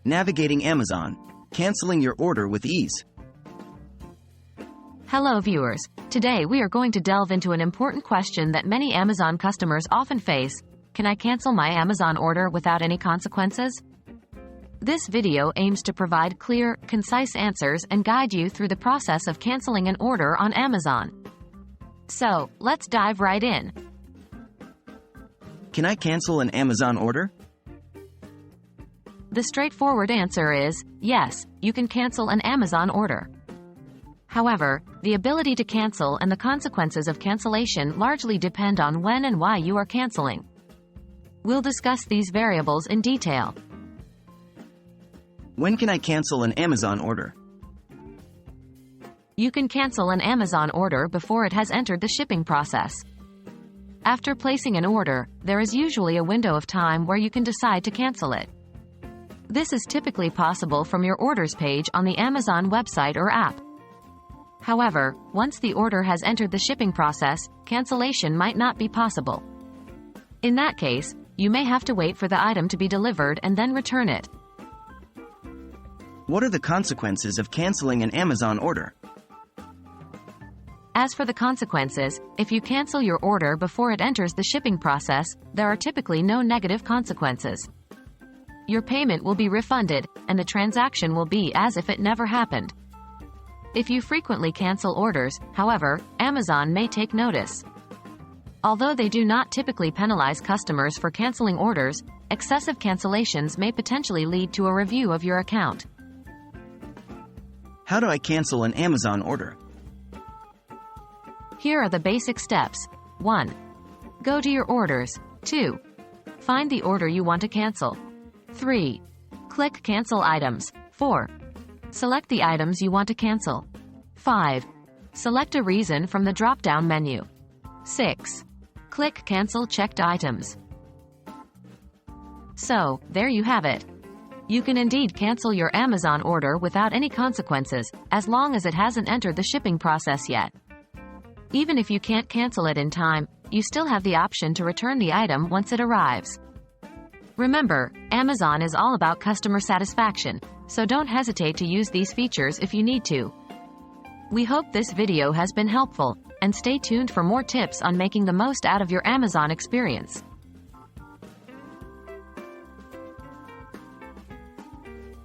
Navigating Amazon. Canceling your order with ease. Hello viewers. Today we are going to delve into an important question that many Amazon customers often face. Can I cancel my Amazon order without any consequences? This video aims to provide clear, concise answers and guide you through the process of canceling an order on Amazon. So, let's dive right in. Can I cancel an Amazon order? The straightforward answer is, yes, you can cancel an Amazon order. However, the ability to cancel and the consequences of cancellation largely depend on when and why you are canceling. We'll discuss these variables in detail. When can I cancel an Amazon order? You can cancel an Amazon order before it has entered the shipping process. After placing an order, there is usually a window of time where you can decide to cancel it. This is typically possible from your orders page on the Amazon website or app. However, once the order has entered the shipping process, cancellation might not be possible. In that case, you may have to wait for the item to be delivered and then return it. What are the consequences of canceling an Amazon order? As for the consequences, if you cancel your order before it enters the shipping process, there are typically no negative consequences. Your payment will be refunded, and the transaction will be as if it never happened. If you frequently cancel orders, however, Amazon may take notice. Although they do not typically penalize customers for canceling orders, excessive cancellations may potentially lead to a review of your account. How do I cancel an Amazon order? Here are the basic steps. 1. Go to your orders. 2. Find the order you want to cancel. 3. Click Cancel Items. 4. Select the items you want to cancel. 5. Select a reason from the drop-down menu. 6. Click Cancel Checked Items. So, there you have it. You can indeed cancel your Amazon order without any consequences, as long as it hasn't entered the shipping process yet. Even if you can't cancel it in time, you still have the option to return the item once it arrives. Remember, Amazon is all about customer satisfaction, so don't hesitate to use these features if you need to. We hope this video has been helpful, and stay tuned for more tips on making the most out of your Amazon experience.